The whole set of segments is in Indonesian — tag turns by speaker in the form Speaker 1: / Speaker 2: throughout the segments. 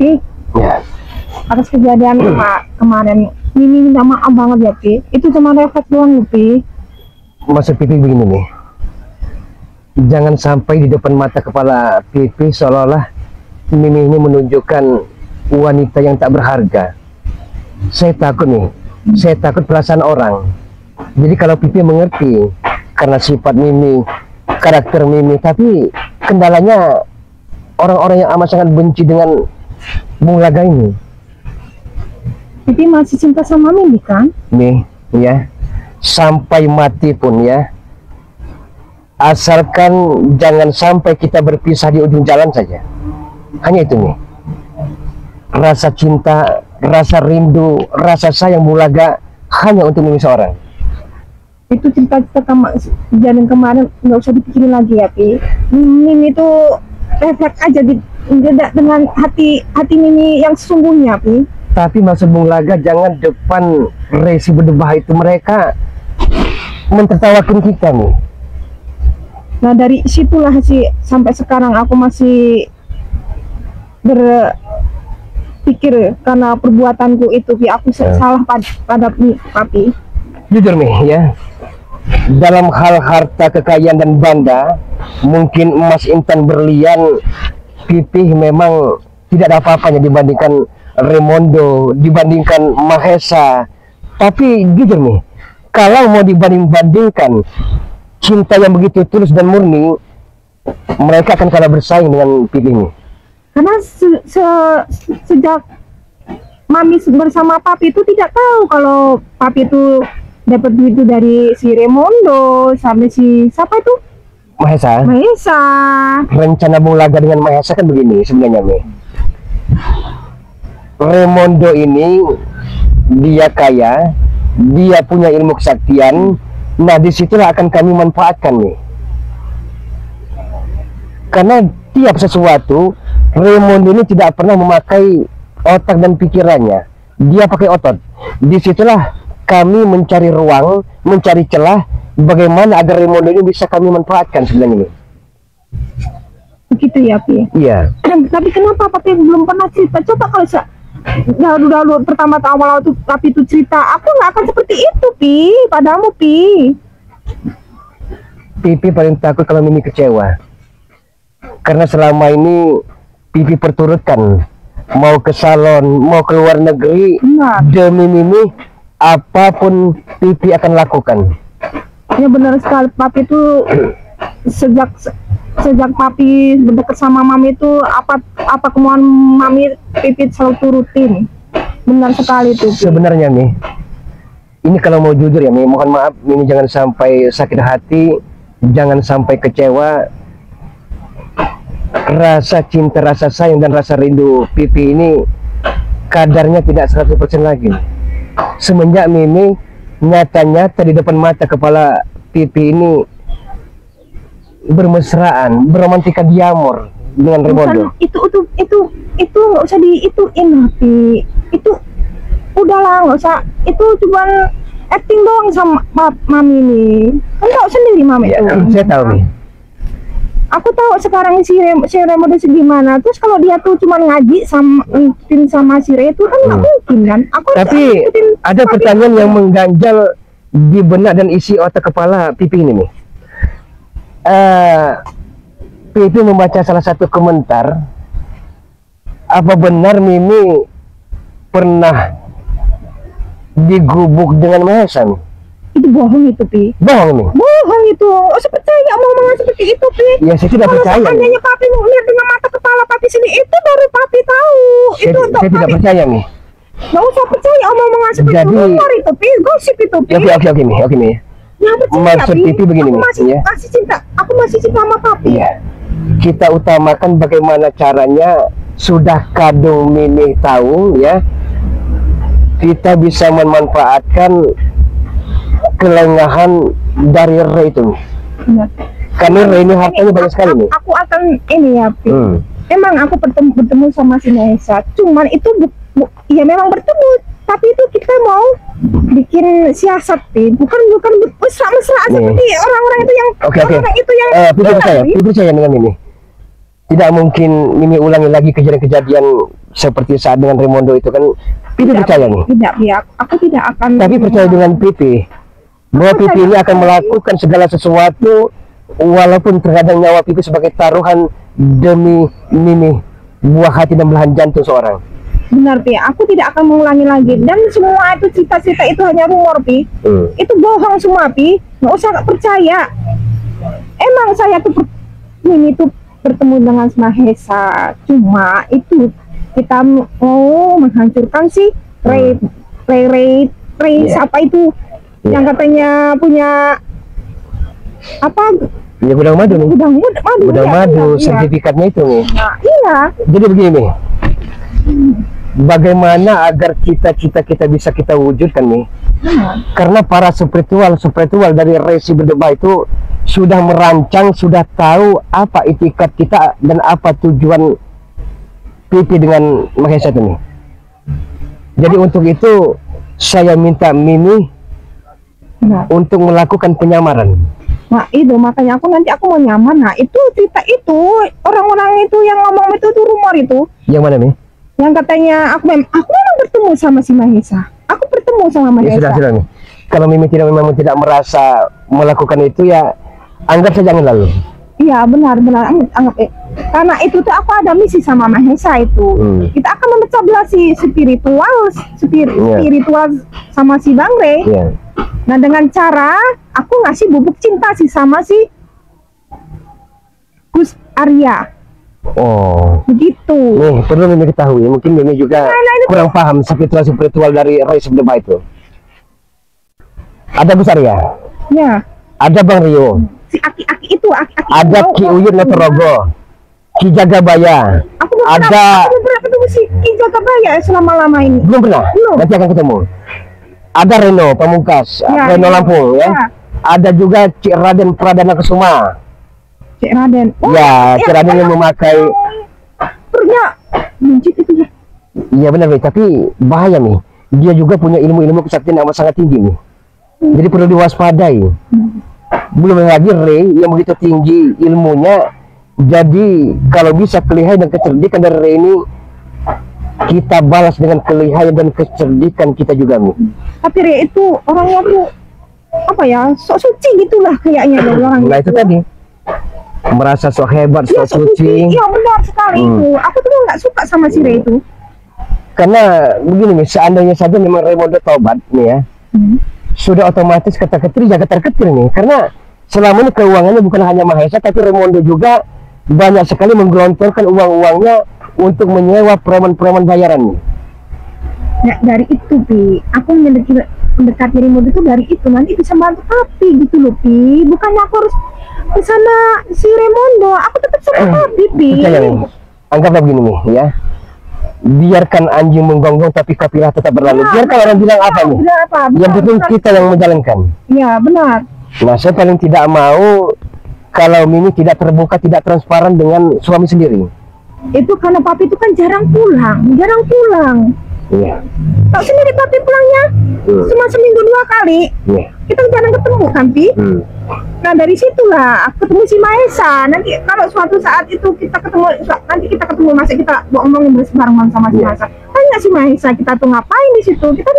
Speaker 1: Pi,
Speaker 2: Ya,
Speaker 1: atas kejadian kemarin. Mimi minta maaf banget ya, Pi. Itu cuma refleks doang, Pi.
Speaker 2: maksud Pipi begini nih. Jangan sampai di depan mata kepala Pipi seolah-olah Mimi ini menunjukkan wanita yang tak berharga. Saya takut nih, saya takut perasaan orang. Jadi kalau Pipi mengerti karena sifat Mimi, karakter Mimi, tapi kendalanya orang-orang yang amat sangat benci dengan Bung Laga ini.
Speaker 1: Pipi masih cinta sama Mimi kan?
Speaker 2: Nih, ya, sampai mati pun ya. Asalkan jangan sampai kita berpisah di ujung jalan saja. Hanya itu nih. Rasa cinta, rasa rindu, rasa sayang Bung Laga hanya untuk Mimi seorang.
Speaker 1: Itu cerita-cerita kejadian kemarin nggak usah dipikirin lagi ya, Pi. Mimi itu refleks aja dengan hati Mimi yang sesungguhnya, Pi.
Speaker 2: Tapi maksud Bung Laga jangan depan resi berdebah itu mereka mentertawakan kita nih.
Speaker 1: Nah dari situlah sih sampai sekarang aku masih berpikir karena perbuatanku itu, Pi. Aku salah pada Papi.
Speaker 2: Jujur nih ya, dalam hal harta kekayaan dan benda, mungkin emas intan berlian Pipi memang tidak ada apa-apanya dibandingkan Raimondo, dibandingkan Mahesa. Tapi jujur nih, kalau mau dibanding-bandingkan cinta yang begitu tulus dan murni, mereka akan kalah bersaing dengan Pipi ini.
Speaker 1: Karena sejak Mami bersama Papi itu tidak tahu kalau Papi itu dapat duit itu dari si Raimondo sampai si siapa itu?
Speaker 2: Mahesa.
Speaker 1: Mahesa.
Speaker 2: Rencana Bung Laga dengan Mahesa kan begini sebenarnya nih. Raimondo ini dia kaya, dia punya ilmu kesaktian. Nah disitulah akan kami manfaatkan nih. Karena tiap sesuatu Raimondo ini tidak pernah memakai otak dan pikirannya, dia pakai otot. Disitulah kami mencari ruang, mencari celah bagaimana agar Raimondo ini bisa kami manfaatkan sebenarnya ini.
Speaker 1: Begitu ya, Pi?
Speaker 2: Iya.
Speaker 1: Tapi kenapa Papi belum pernah cerita? Coba kalau dahulu pertama awal itu Papi itu cerita, aku nggak akan seperti itu, Pi. Padamu, Pi.
Speaker 2: Pipi paling takut kalau Mimi kecewa. Karena selama ini Pipi perturutkan, mau ke salon, mau ke luar negeri, demi Mimi apapun Pipi akan lakukan.
Speaker 1: Ya benar sekali, Papi itu sejak Papi berdekat sama Mami itu apa kemauan Mami Pipi selalu turutin. Benar sekali itu.
Speaker 2: Sebenarnya nih, ini kalau mau jujur ya, Mimi, mohon maaf, Mimi jangan sampai sakit hati, jangan sampai kecewa. Rasa cinta, rasa sayang dan rasa rindu Pipi ini kadarnya tidak 100% lagi. Semenjak Mimi nyata-nyata di depan mata kepala Pipi ini bermesraan, beromantika diamor dengan Raimondo.
Speaker 1: Itu nggak usah diituin, Pi. Itu udahlah, nggak usah. Itu cuma acting doang sama Mami nih. Kan tahu sendiri Mami
Speaker 2: Ya,
Speaker 1: itu.
Speaker 2: saya tahu nih.
Speaker 1: Aku tahu sekarang si Raimondo segimana. Terus kalau dia tuh cuma ngaji sama si Re itu kan nggak mungkin kan.
Speaker 2: Tapi ada pertanyaan yang mengganjal di benak dan isi otak kepala Pipi ini nih. Pipi membaca salah satu komentar, apa benar Mimi pernah digubuk dengan Mahesa nih?
Speaker 1: Itu bohong itu, Pi.
Speaker 2: Bohong nih? Bohong
Speaker 1: itu. Oh, percaya omongan seperti itu, Pi.
Speaker 2: Ya saya tidak percaya.
Speaker 1: Kalau seandainya Papi melihat dengan mata kepala Papi sendiri, itu baru Papi tahu.
Speaker 2: Saya tidak percaya nih.
Speaker 1: Nggak usah percaya omongan seperti itu. Rumor itu, Pi. Gosip itu, Pi.
Speaker 2: Oke nih.
Speaker 1: Ya, percaya,
Speaker 2: Maksud Pipi begini
Speaker 1: aku
Speaker 2: nih,
Speaker 1: masih cinta. Aku masih cinta sama Papi.
Speaker 2: Iya. Kita utamakan bagaimana caranya. Sudah kadung Mimi tahu ya, kita bisa memanfaatkan kelengahan dari Re itu.
Speaker 1: Benar.
Speaker 2: Karena Re ini hartanya banyak sekali nih.
Speaker 1: Aku akan ini ya, Pi. Emang aku bertemu sama si Mahesa. Cuman itu ya memang bertemu, tapi itu kita mau bikin siasat, Pi. Bukan mesra-mesraan seperti orang-orang itu yang orang itu yang
Speaker 2: Pipi percaya dengan ini. Tidak mungkin Mimi ulangi lagi kejadian-kejadian seperti saat dengan Raimondo itu kan Pipi percaya nih.
Speaker 1: Tidak, Pi. Aku tidak akan.
Speaker 2: Tapi percaya dengan Pipi bahwa Pipi ini akan melakukan segala sesuatu walaupun terkadang nyawa Pipi sebagai taruhan demi Mimi, buah hati dan belahan jantung seorang.
Speaker 1: Benar, Pi. Aku tidak akan mengulangi lagi. Dan semua itu cita-cita itu hanya rumor, Pi. Itu bohong semua, Pi. Nggak usah percaya. Emang saya tuh ini tuh bertemu dengan Mahesa. Cuma itu kita mau menghancurkan si Ray siapa itu yang katanya punya apa?
Speaker 2: Ya gudang madu nih. Gudang madu, sertifikatnya itu nih.
Speaker 1: Nah, iya.
Speaker 2: Jadi begini. Bagaimana agar cita-cita kita bisa kita wujudkan nih? Karena para spiritual dari Resi Berdebah itu sudah merancang, sudah tahu apa itikat kita dan apa tujuan Pipi dengan Mahesa ini. Jadi untuk itu saya minta Mimi untuk melakukan penyamaran.
Speaker 1: Nah itu makanya aku mau nyamar. Nah itu cerita itu orang-orang itu yang ngomong itu rumor itu.
Speaker 2: Yang mana nih?
Speaker 1: Yang katanya aku memang bertemu sama si Mahesa. Aku bertemu sama Mahesa.
Speaker 2: Ya sudah nih. Kalau Mimi memang tidak merasa melakukan itu ya anggap saja jangan lalu.
Speaker 1: Iya benar anggap karena itu tuh aku ada misi sama Mahesa itu. Kita akan memecah belah si spiritual sama si Bang Rey. Nah dengan cara aku ngasih bubuk cinta sih sama si Gus Arya.
Speaker 2: Oh
Speaker 1: begitu.
Speaker 2: Nih perlu Mimi ketahui, mungkin Mimi juga kurang paham spiritual dari Resi Berdebah itu. Ada Gus Arya,
Speaker 1: ya. Ada
Speaker 2: Bang Rio,
Speaker 1: si aki-aki itu
Speaker 2: ada Ki Uyun Notorogo, Ki Jagabaya.
Speaker 1: Aku belum pernah ketemu si Ki Jagabaya selama-lama ini.
Speaker 2: Belum pernah? Nanti akan ketemu. Ada Reno Pamungkas, Reno Lampung ya. Ada juga Cik Raden Pradana Kesuma.
Speaker 1: Cik Raden.
Speaker 2: Cik Raden yang memakai
Speaker 1: pernya mencit itu ya.
Speaker 2: Iya benar nih, tapi bahaya nih. Dia juga punya ilmu kesaktian yang sangat tinggi nih. Jadi perlu diwaspadai. Belum lagi Rey yang begitu tinggi ilmunya. Jadi kalau bisa kelihayan dan kecerdikan dari Rey ini kita balas dengan kelihayan dan kecerdikan kita juga nih.
Speaker 1: Tapi Rey itu orangnya tuh apa ya, sok suci gitulah kayaknya orang.
Speaker 2: Nah itu tadi merasa sok hebat, sok suci.
Speaker 1: Iya benar sekali itu. Aku tuh nggak suka sama si Rey itu.
Speaker 2: Karena begini nih, seandainya saja memang Raimondo tobat nih ya, sudah otomatis kata-ketri jaga terketir nih. Karena selama ini keuangannya bukan hanya Mahesa, tapi Raimondo juga banyak sekali menggelontorkan uang-uangnya untuk menyewa preman-preman bayaran.
Speaker 1: Ya dari itu Pi, aku mendekati Raimondo itu dari itu nanti bisa bantu Papi gitu loh Pi. Bukannya aku harus ke sana si Raimondo, aku tetap sama Papi Pi.
Speaker 2: Anggaplah begini nih ya. Biarkan anjing menggonggong tapi kafilah tetap berlalu. Biarkan orang bilang apa nih? Yang penting kita yang menjalankan.
Speaker 1: Iya benar.
Speaker 2: Nah saya paling tidak mau kalau Mimi tidak terbuka, tidak transparan dengan suami sendiri.
Speaker 1: Itu karena Papi itu kan jarang pulang.
Speaker 2: Iya.
Speaker 1: Tahu sendiri Papi pulangnya cuma seminggu 2 kali.
Speaker 2: Iya.
Speaker 1: Kita jarang ketemu kan Pi. Nah dari situlah aku ketemu si Mahesa. Nanti kalau suatu saat itu kita ketemu masa kita ngomongin bareng sama si Mahesa. Tanya si Mahesa kita tuh ngapain di situ? Kita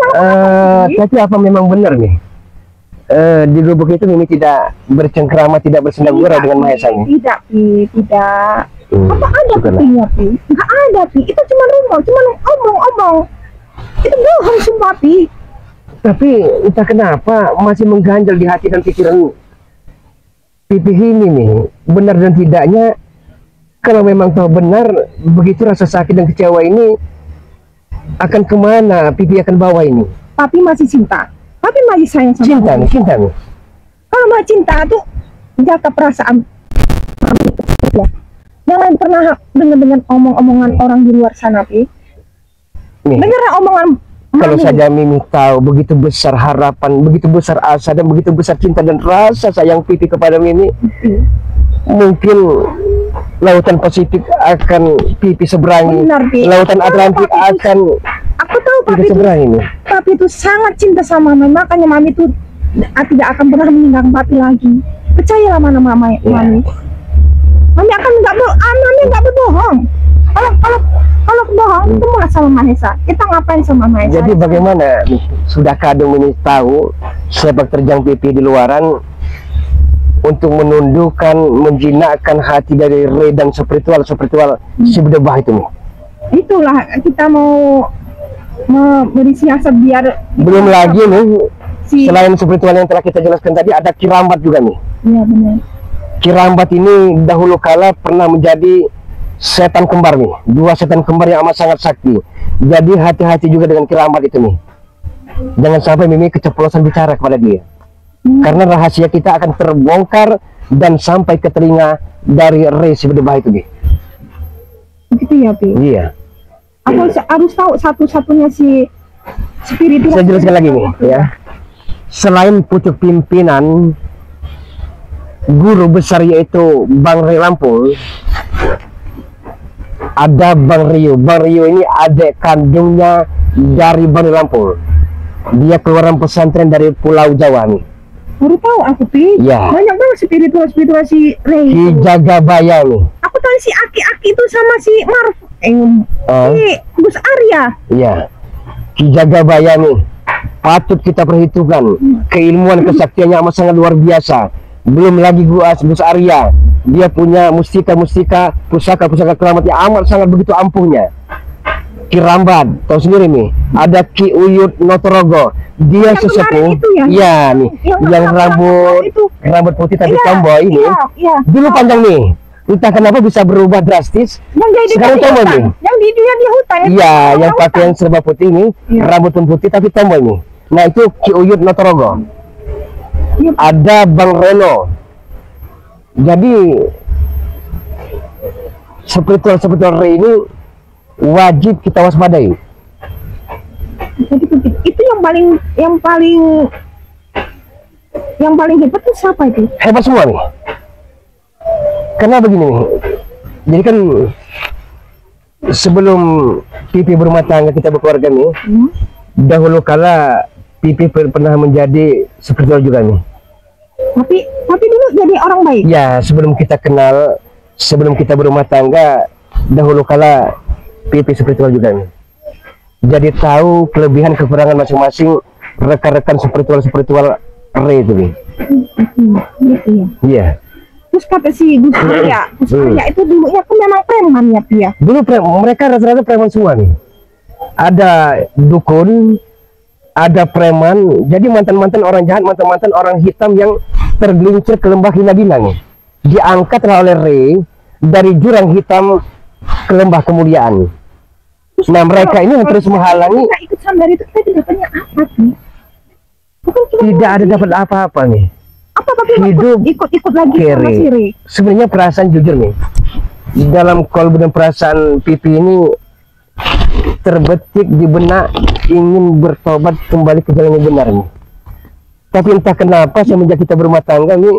Speaker 2: tapi apa memang benar nih? Di lubuk itu Mimi tidak bercengkrama, tidak bersenda gurau dengan Mahesa nih?
Speaker 1: Tidak Pi, tidak. Apa ada buktinya Pi? Nggak ada Pi. Itu cuma rumor, cuma omong-omong. Itu bohong semua Pi.
Speaker 2: Tapi entah kenapa masih mengganjal di hati dan pikiran Pipi ini nih, benar dan tidaknya. Kalau memang tahu benar, begitu rasa sakit dan kecewa ini akan kemana Pipi akan bawa ini?
Speaker 1: Papi masih cinta, Papi masih sayang sama
Speaker 2: cinta nih.
Speaker 1: Kalau mau cinta tuh jaga perasaan. Jangan pernah dengar omong-omongan orang di luar sana Pi. Dengar omongan
Speaker 2: kalau saja Mimi tahu begitu besar harapan, begitu besar asa dan begitu besar cinta dan rasa sayang Pipi kepada Mimi, mungkin lautan Pasifik akan Pipi seberangi.
Speaker 1: Benar,
Speaker 2: lautan Atlantik akan
Speaker 1: aku tahu Papi
Speaker 2: seberangi.
Speaker 1: Papi itu sangat cinta sama Mami, makanya Mami itu tidak akan pernah meninggalkan Papi lagi. Percayalah mana Mami. Mami akan nggak berbohong. Kalau bohong, ketemulah sama Mahesa. Kita ngapain sama Mahesa?
Speaker 2: Jadi bagaimana? Sudahkah Adung ini tahu sepak terjang Pipi di luaran untuk menundukkan, menjinakkan hati dari Ray dan spiritual si berdebah itu nih?
Speaker 1: Itulah kita mau beri siasat biar
Speaker 2: Belum lagi nih,
Speaker 1: si
Speaker 2: selain spiritual yang telah kita jelaskan tadi, ada Kirambat juga nih.
Speaker 1: Iya benar.
Speaker 2: Kirambat ini dahulu kala pernah menjadi setan kembar nih, dua setan kembar yang amat sangat sakti. Jadi hati-hati juga dengan Kirambat itu nih. Jangan sampai Mimi keceplosan bicara kepada dia. Karena rahasia kita akan terbongkar dan sampai ke telinga dari Ray si berdebah itu nih.
Speaker 1: Begitu ya, Pi?
Speaker 2: Iya.
Speaker 1: Aku harus tahu satu-satunya si spiritual.
Speaker 2: Saya jelaskan lagi nih ya. Selain pucuk pimpinan guru besar yaitu Bang Ray Lampung, ada Bang Rio. Bang Rio ini adik kandungnya dari Bang Ray Lampung. Dia keluaran pesantren dari Pulau Jawa nih.
Speaker 1: Baru tahu aku, Pi.
Speaker 2: Ya.
Speaker 1: Banyak banget spiritual si Ray.
Speaker 2: Ki Jagabaya nih.
Speaker 1: Aku tahu si Aki-Aki itu sama si Marf. Si Gus Arya.
Speaker 2: Iya. Ki Jagabaya nih. Patut kita perhitungkan. Keilmuan kesaktiannya amat sangat luar biasa. Belum lagi Gus Arya. Dia punya mustika-mustika, pusaka-pusaka keramat yang amat sangat begitu ampuhnya. Kirambat, tahu sendiri nih. Ada Ki Uyut Notorogo. Dia
Speaker 1: Yang
Speaker 2: sesepuh.
Speaker 1: kemarin itu ya?
Speaker 2: Iya nih. Yang
Speaker 1: itu.
Speaker 2: rambut putih tapi
Speaker 1: Iya,
Speaker 2: tomboy ini.
Speaker 1: Iya.
Speaker 2: Dulu panjang nih. Entah kenapa bisa berubah drastis.
Speaker 1: Yang jadi
Speaker 2: Sekarang
Speaker 1: di
Speaker 2: tomboy
Speaker 1: hutan.
Speaker 2: nih.
Speaker 1: Yang di hutan.
Speaker 2: Iya, yang
Speaker 1: hutan.
Speaker 2: pakaian serba putih nih,
Speaker 1: Iya.
Speaker 2: rambut pun putih tapi tomboy nih. Nah itu Ki Uyut Notorogo.
Speaker 1: Iya.
Speaker 2: Ada Bang Reno. Jadi spiritual Ray ini wajib kita waspadai.
Speaker 1: Jadi begitu. Itu yang paling hebat itu siapa itu?
Speaker 2: Hebat semua nih. Karena begini nih. Jadi kan sebelum Pipi berumah tangga kita berkeluarga nih, dahulu kala Pipi pernah menjadi spiritual juga nih.
Speaker 1: Tapi dulu jadi orang baik.
Speaker 2: Ya, sebelum kita kenal, sebelum kita berumah tangga, dahulu kala Pipi spiritual juga nih. Jadi tahu kelebihan kekurangan masing-masing rekan-rekan spiritual Ray itu nih.
Speaker 1: Gitu ya.
Speaker 2: Iya.
Speaker 1: Terus kata si Gus Arya itu dulunya kan memang preman ya, Pi ya.
Speaker 2: Dulu mereka rata-rata preman semua nih. Ada dukun, ada preman. Jadi mantan-mantan orang jahat, mantan-mantan orang hitam yang tergelincir ke lembah Hinabina nih. Diangkatlah oleh Ray dari jurang hitam ke lembah kemuliaan. Nah mereka ini yang terus menghalangi.
Speaker 1: Kita ikut sambari itu kita dapatnya apa sih? Bukan cuma
Speaker 2: Tidak ada dapat apa-apa nih.
Speaker 1: apa tapi
Speaker 2: Hidup
Speaker 1: ikut lagi sama
Speaker 2: kere.
Speaker 1: si Ray.
Speaker 2: Sebenarnya perasaan jujur nih. Dalam kolbu dan perasaan Pipi ini terbetik di benak ingin bertobat kembali ke jalan yang benar nih. Tapi entah kenapa semenjak kita berumah tangga nih,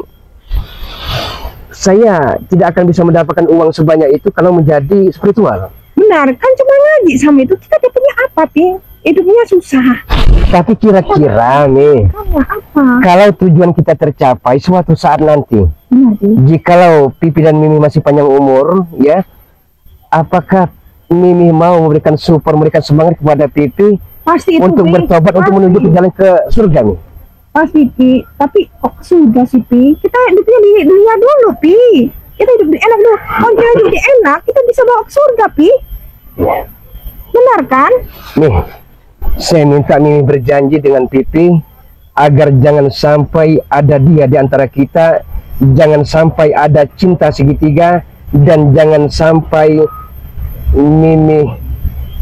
Speaker 2: saya tidak akan bisa mendapatkan uang sebanyak itu kalau menjadi spiritual.
Speaker 1: Benar, kan cuma ngaji sama itu kita dapatnya apa, Pi? Hidupnya susah.
Speaker 2: Tapi kira-kira nih,
Speaker 1: Kamu apa?
Speaker 2: kalau tujuan kita tercapai suatu saat nanti,
Speaker 1: Benar, Pi.
Speaker 2: jikalau Pipi dan Mimi masih panjang umur, ya, apakah Mimi mau memberikan support, memberikan semangat kepada Pipi
Speaker 1: Pasti itu
Speaker 2: untuk
Speaker 1: Pi.
Speaker 2: bertobat, untuk menuju ke jalan ke surga nih?
Speaker 1: Pasti, Pi. Tapi kok sudah sih, Pi? Kita hidupnya di dunia dulu, Pi. Kita hidup di enak dulu. Kalau kita hidup di enak, kita bisa bawa ke surga, Pi. Benar kan?
Speaker 2: Nih, saya minta Mimi berjanji dengan Pipi agar jangan sampai ada dia di antara kita, jangan sampai ada cinta segitiga, dan jangan sampai Mimi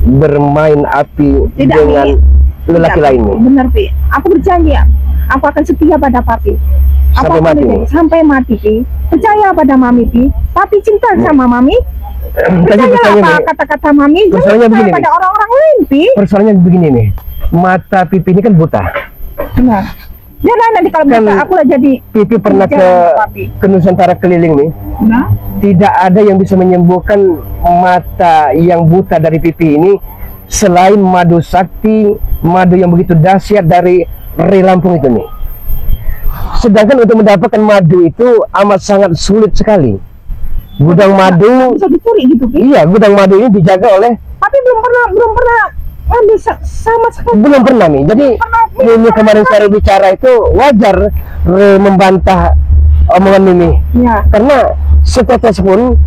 Speaker 2: bermain api
Speaker 1: Tidak,
Speaker 2: dengan lelaki
Speaker 1: Tidak,
Speaker 2: lainnya.
Speaker 1: Benar, Pi. Aku berjanji ya. Aku akan setia pada Papi.
Speaker 2: Sampai mati.
Speaker 1: Sampai mati, Pi. Percaya pada Mami, Pi. Papi cinta sama Mami.
Speaker 2: Tadi
Speaker 1: Percaya
Speaker 2: persoalannya
Speaker 1: apa
Speaker 2: nih,
Speaker 1: kata-kata Mami. Jangan
Speaker 2: persoalannya
Speaker 1: percaya
Speaker 2: begini
Speaker 1: pada
Speaker 2: nih.
Speaker 1: orang-orang lain, Pi.
Speaker 2: persoalannya begini nih, mata Pipi ini kan buta.
Speaker 1: Benar. Jangan nanti kalau
Speaker 2: Kan
Speaker 1: buta aku lah jadi.
Speaker 2: Pipi pernah ke
Speaker 1: Papi.
Speaker 2: Nusantara keliling nih,
Speaker 1: Nah,
Speaker 2: tidak ada yang bisa menyembuhkan mata yang buta dari Pipi ini selain madu sakti, madu yang begitu dahsyat dari Ray Lampung itu nih. Sedangkan untuk mendapatkan madu itu amat sangat sulit sekali. Gudang madu.
Speaker 1: Bisa dicuri gitu, Pi.
Speaker 2: Iya, gudang madu ini dijaga oleh.
Speaker 1: Tapi belum pernah ambil sama sekali.
Speaker 2: Belum pernah nih. Jadi Mimi kemarin saya bicara itu wajar membantah omongan Mimi.
Speaker 1: Ya.
Speaker 2: Karena setetes pun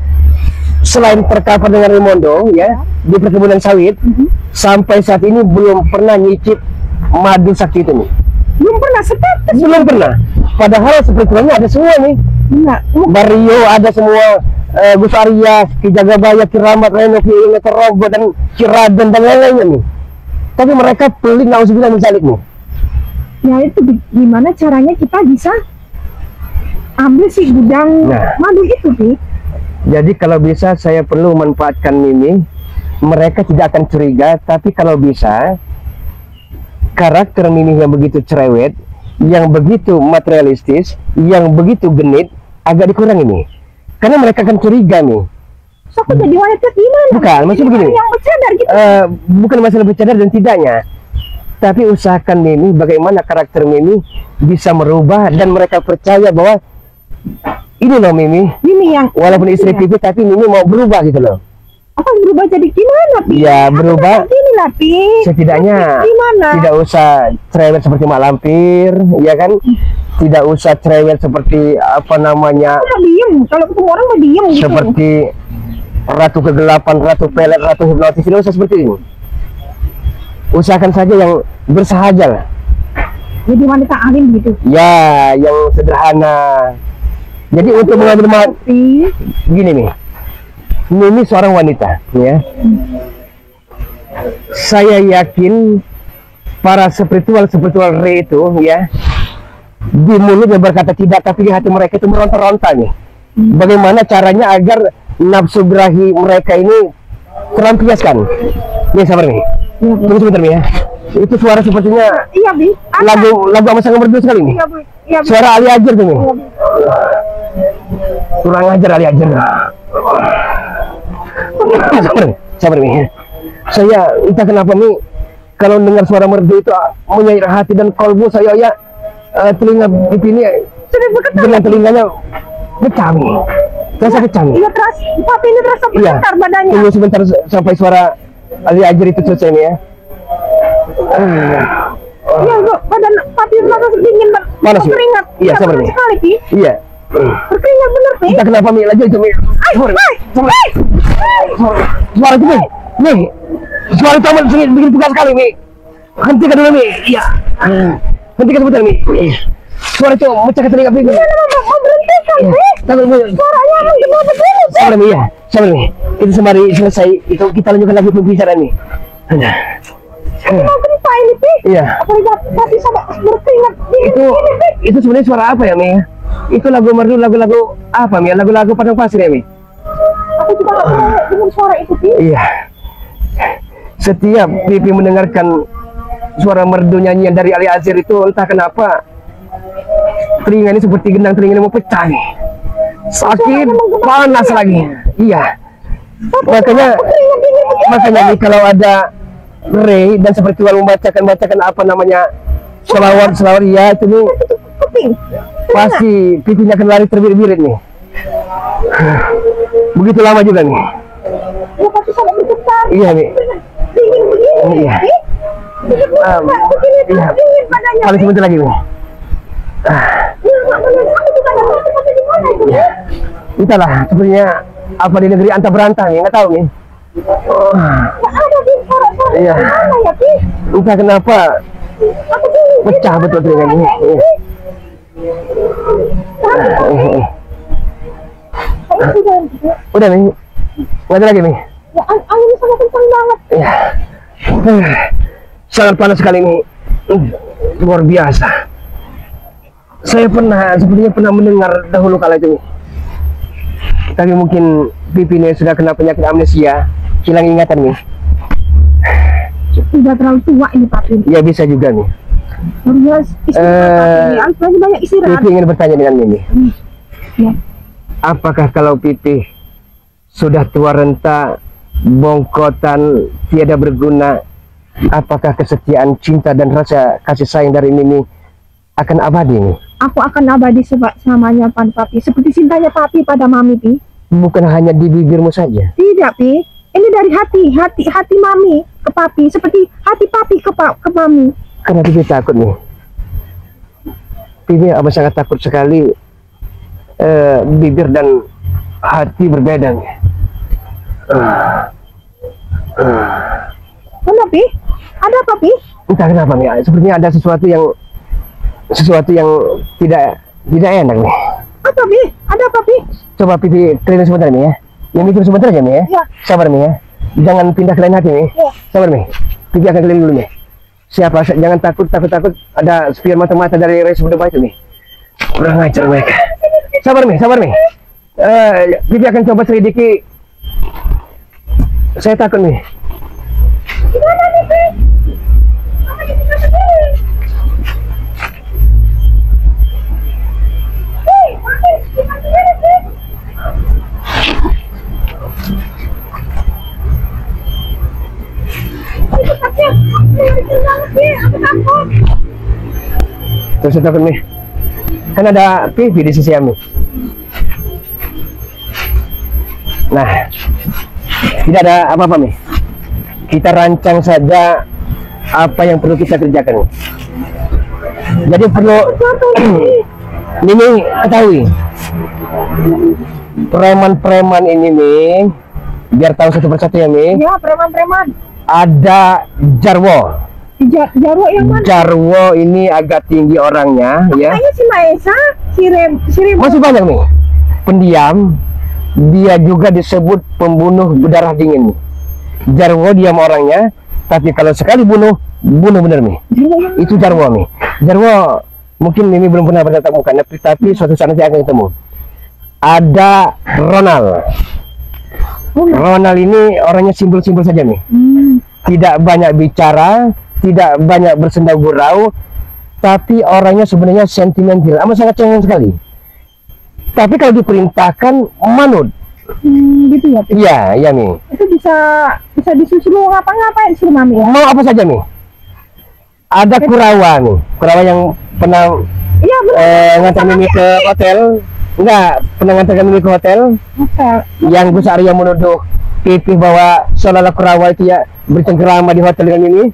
Speaker 2: selain terkapar dengan Rimondo ya di perkebunan sawit, sampai saat ini belum pernah nyicip madu sakti itu nih.
Speaker 1: Belum pernah setetes.
Speaker 2: Belum pernah. Padahal sebetulnya ada semua nih.
Speaker 1: Enggak.
Speaker 2: Barrio ada semua, Gus Arya, Ki Jagabaya, Ki Rahmat, Reno, Ki Meterogo, dan Ki Raden dan lain-lainnya nih. Tapi mereka pelit, nauzubillah min zalik nih.
Speaker 1: Ya itu gimana caranya kita bisa ambil si gudang madu itu, Pi?
Speaker 2: Jadi kalau bisa saya perlu manfaatkan Mimi. Mereka tidak akan curiga, tapi kalau bisa karakter Mimi yang begitu cerewet, yang begitu materialistis, yang begitu genit, agak dikurangi nih. Karena mereka akan curiga nih.
Speaker 1: So, aku jadi wanita gimana?
Speaker 2: Bukan, maksud begini.
Speaker 1: Yang bercadar gitu.
Speaker 2: Bukan masalah bercadar dan tidaknya. Tapi usahakan Mimi bagaimana karakter Mimi bisa merubah dan mereka percaya bahwa ini loh Mimi.
Speaker 1: Mimi yang
Speaker 2: Walaupun istri Pipi, tapi Mimi mau berubah gitu loh.
Speaker 1: apa berubah jadi gimana, Pi?
Speaker 2: Ya, berubah.
Speaker 1: Gini lah, Pi.
Speaker 2: Setidaknya
Speaker 1: Gimana?
Speaker 2: tidak usah cerewet seperti Mak Lampir, ya kan? Tidak usah cerewet seperti apa namanya?
Speaker 1: Aku mau diem. Kalau ketemu orang mau diem gitu.
Speaker 2: Seperti Ratu Kegelapan, Ratu Pelet, Ratu Hipnotis. Tidak usah seperti ini. Usahakan saja yang bersahaja lah.
Speaker 1: Jadi wanita alim gitu.
Speaker 2: Ya, yang sederhana. Jadi untuk mengambil
Speaker 1: Pi.
Speaker 2: gini nih. Mimi seorang wanita, ya. Saya yakin para spiritual Re itu, ya, di mulutnya berkata tidak, tapi di hati mereka itu meronta-ronta nih. Bagaimana caranya agar nafsu birahi mereka ini terlampiaskan? Nih, sabar nih. Tunggu sebentar nih ya. Itu suara sepertinya
Speaker 1: Iya, Bi.
Speaker 2: lagu sama sangat merdu sekali nih.
Speaker 1: Iya, Bi. Iya, Bi.
Speaker 2: Suara Ali Ajar tuh nih. Kurang ajar Ali Ajar. Sabar nih. Saya entah kenapa nih kalau dengar suara merdu itu menyair hati dan kolbu saya ya, telinga pipi ini
Speaker 1: Sudah bergetar.
Speaker 2: dengan telinganya pecah nih. Terasa pecah nih.
Speaker 1: Iya, terus papi ini terasa
Speaker 2: Iya.
Speaker 1: bergetar badannya.
Speaker 2: Tunggu sebentar sampai suara Ali Ajar itu selesai nih ya.
Speaker 1: Iya, Bu. Badan papi merasa dingin banget.
Speaker 2: Panas, Bu?
Speaker 1: Berkeringat.
Speaker 2: Iya, sabar, Mi.
Speaker 1: sekali, Pi.
Speaker 2: Iya.
Speaker 1: Berkeringat bener, Pi.
Speaker 2: Entah kenapa Mi lagi itu Mi. Suara itu Mi. Mi. Suara itu amat bikin pegal sekali Mi. Hentikan dulu Mi. Iya. Hentikan sebentar Mi. Suara itu mecah ke telinga Mi.
Speaker 1: Iya, mau berhentikan, Pi.
Speaker 2: Sabar Mi.
Speaker 1: Suaranya emang gimana begini, Pi?
Speaker 2: Sabar Mi ya. Sabar Mi. Itu sembari selesai itu kita lanjutkan lagi pembicaraan Mi.
Speaker 1: Mau cerita ini, Pi.
Speaker 2: Iya.
Speaker 1: Apalagi papi sampai berkeringat dingin
Speaker 2: Itu
Speaker 1: begini, Pi.
Speaker 2: itu sebenarnya suara apa ya Mi? Itu lagu merdu, lagu-lagu apa Mi? Lagu-lagu padang pasir ya Mi?
Speaker 1: Aku juga nggak pernah dengar suara itu, Pi.
Speaker 2: Iya. Setiap Pipi mendengarkan suara merdu nyanyian dari Ali Azhar itu entah kenapa telinga ini seperti gendang telinga ini mau pecah nih. Sakit, panas lagi. Iya. Makanya nih kalau ada Re dan spiritual membacakan apa namanya selawat ya itu nih
Speaker 1: Kuping.
Speaker 2: pasti pipinya akan lari terbirit-birit nih. Begitu lama juga nih.
Speaker 1: Ya, papi sampai bergetar.
Speaker 2: Iya nih.
Speaker 1: Dingin begini,
Speaker 2: Iya.
Speaker 1: Pi. Dingin begini,
Speaker 2: Iya.
Speaker 1: dingin badannya.
Speaker 2: Paling sebentar lagi nih.
Speaker 1: Iya, nggak benar. Aku juga nggak tahu tempatnya di mana itu, Pi.
Speaker 2: Entahlah, sebenarnya apa di negeri antah berantah nih, nggak tahu nih.
Speaker 1: Nggak ada, Pi. Suara-suara
Speaker 2: Iya.
Speaker 1: di mana ya, Pi?
Speaker 2: Entah kenapa
Speaker 1: Aku bingung.
Speaker 2: pecah betul telinga ini. Iya. Udah nih, nggak ada lagi nih.
Speaker 1: Ya, anginnya sangat kencang banget.
Speaker 2: Iya. Sangat panas sekali nih. Luar biasa. Saya sepertinya pernah mendengar dahulu kala itu. Tapi mungkin pipi ini sudah kena penyakit amnesia, hilang ingatan nih.
Speaker 1: Sudah terlalu tua ini, papi.
Speaker 2: Ya bisa juga nih.
Speaker 1: Harus istirahat, papi. Harus banyak istirahat.
Speaker 2: Pipi ingin bertanya dengan Mimi.
Speaker 1: Ya.
Speaker 2: Apakah kalau Pipi sudah tua renta, bongkotan, tiada berguna, apakah kesetiaan cinta dan rasa kasih sayang dari Mimi akan abadi nih?
Speaker 1: Aku akan abadi selamanya pada papi. Seperti cintanya papi pada mami, Pi.
Speaker 2: bukan hanya di bibirmu saja.
Speaker 1: Tidak, Pi. Ini dari hati mami ke papi, seperti hati papi ke mami.
Speaker 2: Karena Pipi takut nih. Pipi amat sangat takut sekali bibir dan hati berbeda nih.
Speaker 1: Kenapa, Pi? Ada apa, Pi?
Speaker 2: Entah kenapa nih, sepertinya ada sesuatu yang tidak enak nih.
Speaker 1: Apa, Pi? Ada apa, Pi?
Speaker 2: Coba Pipi keliling sebentar nih ya. Yang mikir sebentar aja nih ya.
Speaker 1: Ya.
Speaker 2: Sabar nih ya. Jangan pindah ke lain hati nih.
Speaker 1: Ya.
Speaker 2: Sabar nih. Pipi akan keliling dulu nih. Siapa? Jangan takut. Ada spion mata-mata dari res depan itu nih. Kurang ajar mereka. Sabar nih. Pipi akan coba selidiki. Saya takut nih.
Speaker 1: Gimana nih, Pi? Apa yang kita sendiri?
Speaker 2: Terus takut nih. Kan ada Pipi di sisi kami. Nah, tidak ada apa-apa nih. Kita rancang saja apa yang perlu kita kerjakan. Jadi perlu Mimi ketahui preman-preman ini nih, biar tahu satu persatu ya Mi.
Speaker 1: Ya, preman-preman.
Speaker 2: Ada Jarwo.
Speaker 1: Jarwo yang mana?
Speaker 2: Jarwo ini agak tinggi orangnya ya.
Speaker 1: Kayaknya si Maesa, si Rem.
Speaker 2: Masih banyak nih. Pendiam. Dia juga disebut pembunuh berdarah dingin. Jarwo diam orangnya, tapi kalau sekali bunuh bener nih. Itu Jarwo nih. Jarwo mungkin Mimi belum pernah bertatap muka, tapi suatu saat nanti akan ketemu. Ada Ronald. Ronald ini orangnya simpel-simpel saja nih. Tidak banyak bicara, tidak banyak bersenda gurau, tapi orangnya sebenarnya sentimental, amat sangat cengeng sekali. Tapi kalau diperintahkan manut.
Speaker 1: Gitu ya, Pi?
Speaker 2: Iya Mi.
Speaker 1: Itu bisa disuruh ngapa-ngapain suruh mami ya?
Speaker 2: Mau apa saja Mi. Ada Kurawa nih. Kurawa yang pernah
Speaker 1: Iya, benar.
Speaker 2: ngantar Mimi ke hotel. Enggak, pernah ngantar Mimi ke hotel. Yang Gus Arya menuduh Pipi bahwa seolah-olah Kurawa itu ya bercengkerama di hotel dengan Mimi.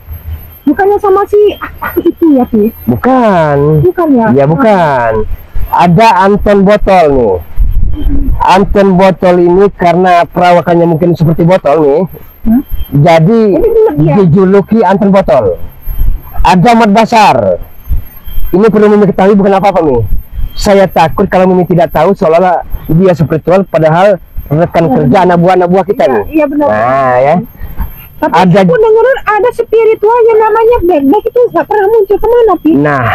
Speaker 1: Bukannya sama si itu ya, Pi?
Speaker 2: Bukan.
Speaker 1: Bukan ya?
Speaker 2: Ya bukan. Ada Anton Botol nih. Anton Botol ini karena perawakannya mungkin seperti botol nih. Jadi dijuluki Anton Botol. Ada Mat Basar. Ini perlu Mimi ketahui, bukan apa-apa nih. Saya takut kalau Mimi tidak tahu seolah-olah dia spiritual, padahal rekan kerja anak buah kita nih.
Speaker 1: Iya benar.
Speaker 2: Nah ya.
Speaker 1: Tapi
Speaker 2: Ada
Speaker 1: aku dengar ada spiritual yang namanya Bek itu nggak pernah muncul kemana, Pi?
Speaker 2: Nah,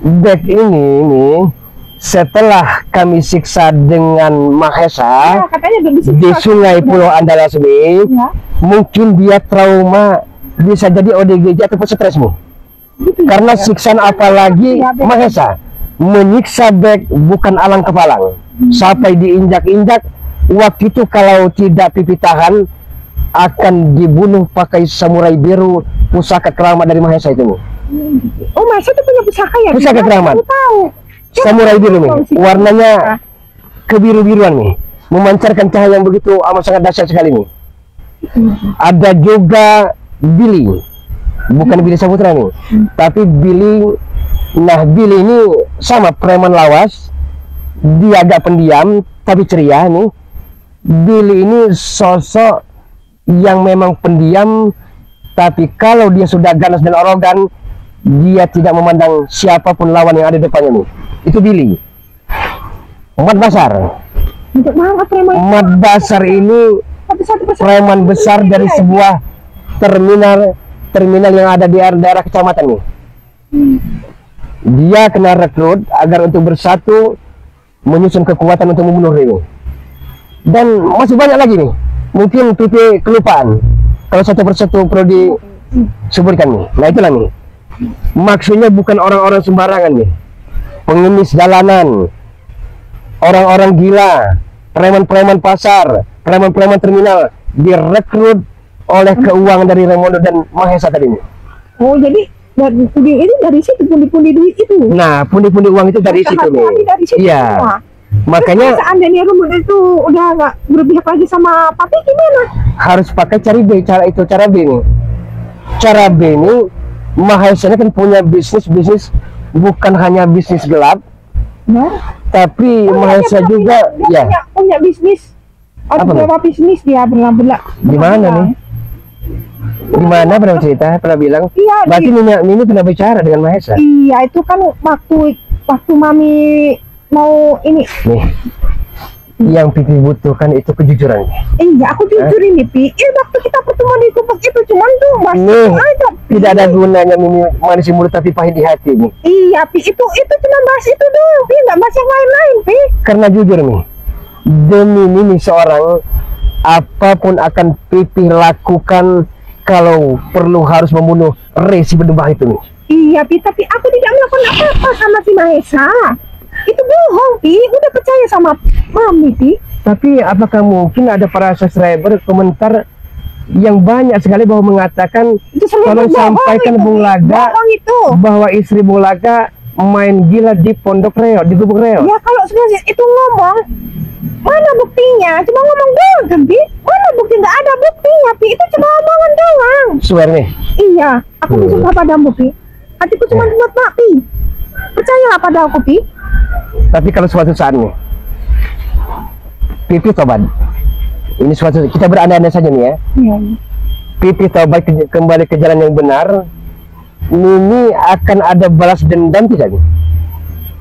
Speaker 2: Bek ini nih setelah kami siksa dengan Mahesa
Speaker 1: Katanya
Speaker 2: di Sungai Pulau Andalasmi, mungkin dia trauma, bisa jadi ODGJ ataupun stres nih. Karena siksaan apalagi Mahesa menyiksa Bek bukan alang kepalang, sampai diinjak-injak. Waktu itu kalau tidak Pipi tahan akan dibunuh pakai samurai biru, pusaka keramat dari Mahesa itu nih.
Speaker 1: Oh, Mahesa itu punya pusaka ya?
Speaker 2: Pusaka keramat.
Speaker 1: Tahu.
Speaker 2: Samurai biru nih, warnanya kebiru-biruan nih, memancarkan cahaya yang begitu amat sangat dahsyat sekali nih. Ada juga Billy, bukan Billy Saputra nih, tapi Billy. Nah, Billy ini sama preman lawas, dia agak pendiam tapi ceria nih. Billy ini sosok yang memang pendiam, tapi kalau dia sudah ganas dan arogan, dia tidak memandang siapapun lawan yang ada di depannya nih. Itu Billy. Mat Basar. Mat Basar ini preman besar dari sebuah terminal yang ada di daerah kecamatan nih. Dia kena rekrut agar untuk bersatu menyusun kekuatan untuk membunuh ini. Dan masih banyak lagi nih. Mungkin Pipi kelupaan. Kalau satu persatu perlu disebutkan nih. Nah itulah nih. Maksudnya bukan orang-orang sembarangan nih. Pengemis jalanan, orang-orang gila, preman-preman pasar, preman-preman terminal direkrut oleh keuangan dari Raimondo dan Mahesa tadi nih.
Speaker 1: Oh, jadi itu dari situ pundi-pundi duit itu.
Speaker 2: Nah, pundi-pundi uang itu dari situ nih.
Speaker 1: Iya.
Speaker 2: Makanya
Speaker 1: seandainya rumah itu udah nggak berpihak lagi sama papi gimana?
Speaker 2: harus pakai cari B. Cara B nih. Cara B ini Mahesa kan punya bisnis bukan hanya bisnis gelap,
Speaker 1: Nah,
Speaker 2: tapi Mahesa juga
Speaker 1: dia
Speaker 2: ya.
Speaker 1: punya bisnis. Ada
Speaker 2: Apa
Speaker 1: beberapa bisnis dia pernah
Speaker 2: Di mana nih? Di mana pernah cerita? Pernah bilang?
Speaker 1: Iya,
Speaker 2: Berarti Mimi pernah bicara dengan Mahesa.
Speaker 1: iya itu kan waktu mami mau ini.
Speaker 2: Nih, yang Pipi butuhkan itu kejujuran.
Speaker 1: Iya, aku jujur ini, Pi. Waktu kita pertemuan di Kupang itu cuman tuh
Speaker 2: Nih,
Speaker 1: aja. Pi.
Speaker 2: tidak ada gunanya Mimi manis di mulut tapi pahit di hati nih.
Speaker 1: Iya, Pi. Itu cuma bahas itu doang, Pi. Nggak bahas yang lain-lain, Pi.
Speaker 2: Karena jujur nih, demi Mimi seorang, apapun akan Pipi lakukan kalau perlu harus membunuh Resi berdebah itu nih.
Speaker 1: Iya, Pi. Tapi aku tidak melakukan apa-apa sama si Mahesa. Itu bohong, Pi. Udah percaya sama mami, Pi.
Speaker 2: Tapi apakah mungkin ada para subscriber komentar yang banyak sekali bahwa mengatakan
Speaker 1: Itu sebenarnya
Speaker 2: tolong sampaikan
Speaker 1: itu,
Speaker 2: Bung
Speaker 1: Pi.
Speaker 2: Laga
Speaker 1: Bohong itu.
Speaker 2: bahwa istri Bung Laga main gila di Pondok Reo, di Gubuk Reo.
Speaker 1: Ya kalau sebenarnya itu ngomong, mana buktinya? Cuma ngomong doang kan, Pi? Mana bukti? Nggak ada buktinya, Pi. Itu cuma omongan doang.
Speaker 2: Swear nih.
Speaker 1: Iya, aku bersumpah padamu, Pi. Hatiku cuma buat Mak, Pi. Percayalah pada aku, Pi.
Speaker 2: Tapi kalau suatu saat nih, Pipi tobat. Ini suatu kita berandai-andai saja nih ya.
Speaker 1: Iya.
Speaker 2: Pipi tobat kembali ke jalan yang benar. Mimi akan ada balas dendam tidak nih?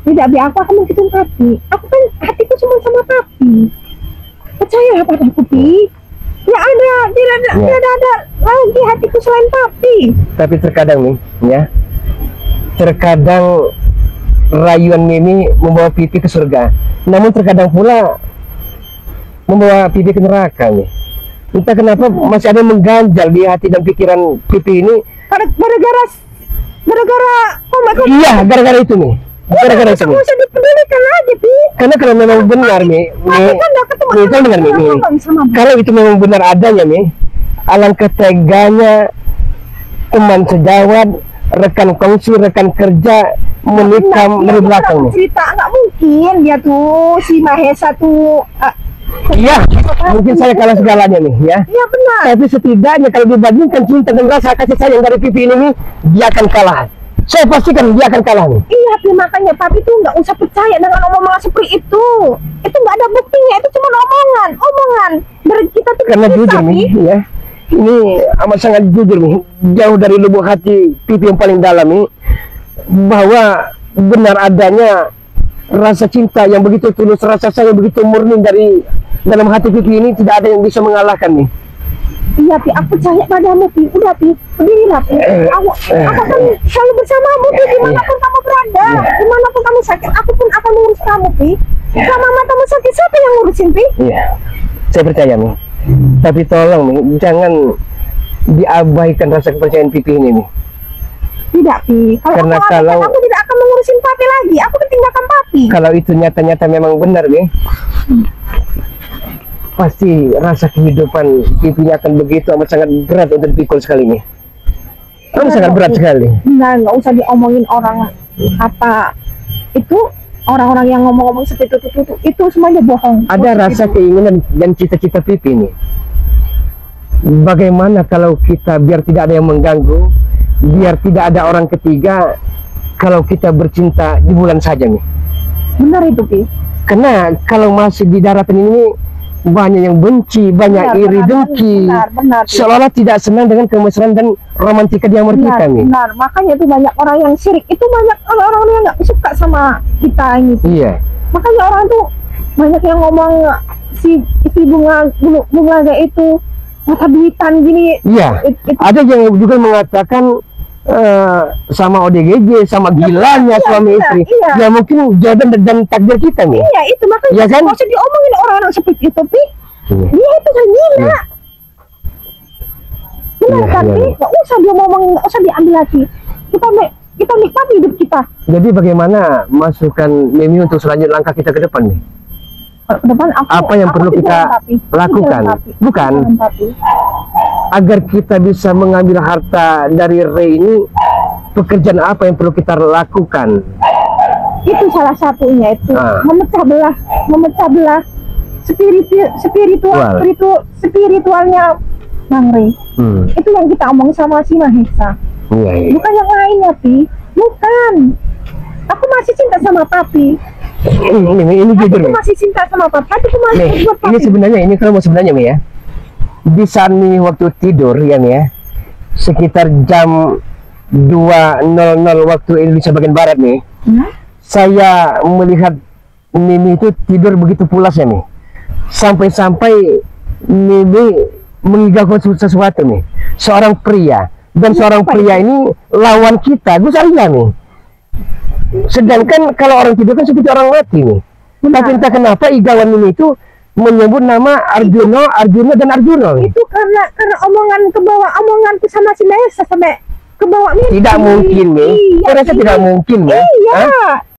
Speaker 1: Tidak, Pi. Aku akan menghitung hati. Aku kan hatiku cuma sama Papi. Percayalah padaku, Pi. Tidak ada lagi hatiku selain Papi.
Speaker 2: Tapi terkadang nih, ya. Terkadang rayuan Mimi membawa Pipi ke surga. Namun terkadang pula membawa Pipi ke neraka nih. Entah kenapa masih ada yang mengganjal di hati dan pikiran Pipi ini.
Speaker 1: Gara-gara
Speaker 2: Iya, gara-gara itu nih. Gara-gara itu nih.
Speaker 1: Nggak usah dipedulikan lagi, Pi.
Speaker 2: Karena kalau memang benar nih,
Speaker 1: Papi kan udah ketemu
Speaker 2: dengar nih,
Speaker 1: sama
Speaker 2: kalau itu memang benar adanya nih, alangkah teganya teman sejawat, rekan kongsi, rekan kerja menikam dari belakang nih.
Speaker 1: Cerita nggak mungkin dia tuh si Mahesa tuh.
Speaker 2: Iya, mungkin saya kalah segalanya nih ya.
Speaker 1: Iya benar.
Speaker 2: Tapi setidaknya kalau dibandingkan cinta dan rasa kasih sayang dari Pipi ini nih, dia akan kalah. Saya pastikan dia akan kalah nih.
Speaker 1: Iya, Pi, makanya Papi tuh nggak usah percaya dengan omongan seperti itu. Itu nggak ada buktinya, itu cuma omongan dari kita tuh.
Speaker 2: Karena
Speaker 1: bisa,
Speaker 2: jujur
Speaker 1: Pi.
Speaker 2: nih ya, ini amat sangat jujur nih, jauh dari lubuk hati Pipi yang paling dalam nih, bahwa benar adanya rasa cinta yang begitu tulus, rasa sayang yang begitu murni dari dalam hati Pipi ini, tidak ada yang bisa mengalahkan nih.
Speaker 1: Iya, Pi, aku percaya padamu, Pi. Udah, Pi, berdirilah, Pi. Aku akan selalu bersamamu, Pi, dimanapun kamu berada, dimanapun kamu sakit, aku pun akan mengurus kamu, Pi. Selama matamu sakit, siapa yang ngurusin, Pi?
Speaker 2: Iya, saya percaya nih. Tapi tolong nih, jangan diabaikan rasa kepercayaan Pipi ini nih.
Speaker 1: Tidak, Pi.
Speaker 2: Karena
Speaker 1: Aku tidak akan mengurusin Papi lagi. Aku tinggalkan Papi.
Speaker 2: Kalau itu nyata-nyata memang benar nih, pasti rasa kehidupan Pipinya akan begitu amat sangat berat untuk dipikul sekali nih. Amat sangat berat sekali.
Speaker 1: Nah, nggak usah diomongin orang apa itu, orang-orang yang ngomong-ngomong seperti itu semuanya bohong.
Speaker 2: Ada rasa keinginan dan cita-cita Pipi nih. Bagaimana kalau kita biar tidak ada yang mengganggu, biar tidak ada orang ketiga, kalau kita bercinta di bulan saja nih.
Speaker 1: Benar itu, Pi.
Speaker 2: Karena kalau masih di daratan ini banyak yang benci, banyak iri dengki,
Speaker 1: benar,
Speaker 2: seolah tidak senang dengan kemesraan dan romantika di antara kita nih.
Speaker 1: Benar, makanya itu banyak orang yang syirik, itu banyak orang-orang yang nggak suka sama kita ini.
Speaker 2: Iya.
Speaker 1: Makanya orang tuh banyak yang ngomong si bunga itu mata duitan gini.
Speaker 2: Iya. Ada yang juga mengatakan sama ODGJ, sama gilanya suami istri.
Speaker 1: Iya.
Speaker 2: Ya mungkin jodoh dan takdir kita nih.
Speaker 1: Iya, itu makanya
Speaker 2: Ya kan?
Speaker 1: nggak usah diomongin orang-orang seperti itu, Pi.
Speaker 2: Iya.
Speaker 1: Dia itu kan gila. Benar
Speaker 2: Iya,
Speaker 1: kan,
Speaker 2: iya,
Speaker 1: Pi?
Speaker 2: iya.
Speaker 1: Nggak usah diomongin, nggak usah diambil hati. Kita nikmati hidup kita.
Speaker 2: Jadi bagaimana masukan Mimi untuk selanjutnya langkah kita ke depan nih?
Speaker 1: Ke depan
Speaker 2: Apa yang perlu kita lakukan? Bukan. Agar kita bisa mengambil harta dari Ray ini, pekerjaan apa yang perlu kita lakukan?
Speaker 1: Itu salah satunya itu
Speaker 2: Ah.
Speaker 1: memecah belah spiritualnya Bang Rey. Itu yang kita omong sama si Mahesa.
Speaker 2: Iya, iya.
Speaker 1: Bukan yang lainnya, Pi. Bukan. Aku masih cinta sama Papi.
Speaker 2: Ini jujur
Speaker 1: Aku
Speaker 2: nih.
Speaker 1: masih cinta sama Papi. Aku masih
Speaker 2: Nih,
Speaker 1: buat Papi.
Speaker 2: ini sebenarnya ini kalau mau sebenarnya nih ya. Di saat ini waktu tidur ya nih ya. Sekitar jam 2.00 waktu Indonesia bagian barat nih. Saya melihat Mimi itu tidur begitu pulas ya nih. Sampai-sampai Mimi meninggalkan sesuatu nih. Seorang pria. Dan seorang pria ini lawan kita, Gus Arya nih. Sedangkan kalau orang tidur kan seperti orang mati nih. Tapi entah kenapa Igawan Mimi itu menyebut nama Arjuna dan Arjuna nih.
Speaker 1: Itu karena omongan omongan sama si Mahesa sampai ke bawah mimpi.
Speaker 2: Tidak mungkin nih.
Speaker 1: Iya,
Speaker 2: Saya rasa tidak mungkin nih.
Speaker 1: Iya.
Speaker 2: Hah?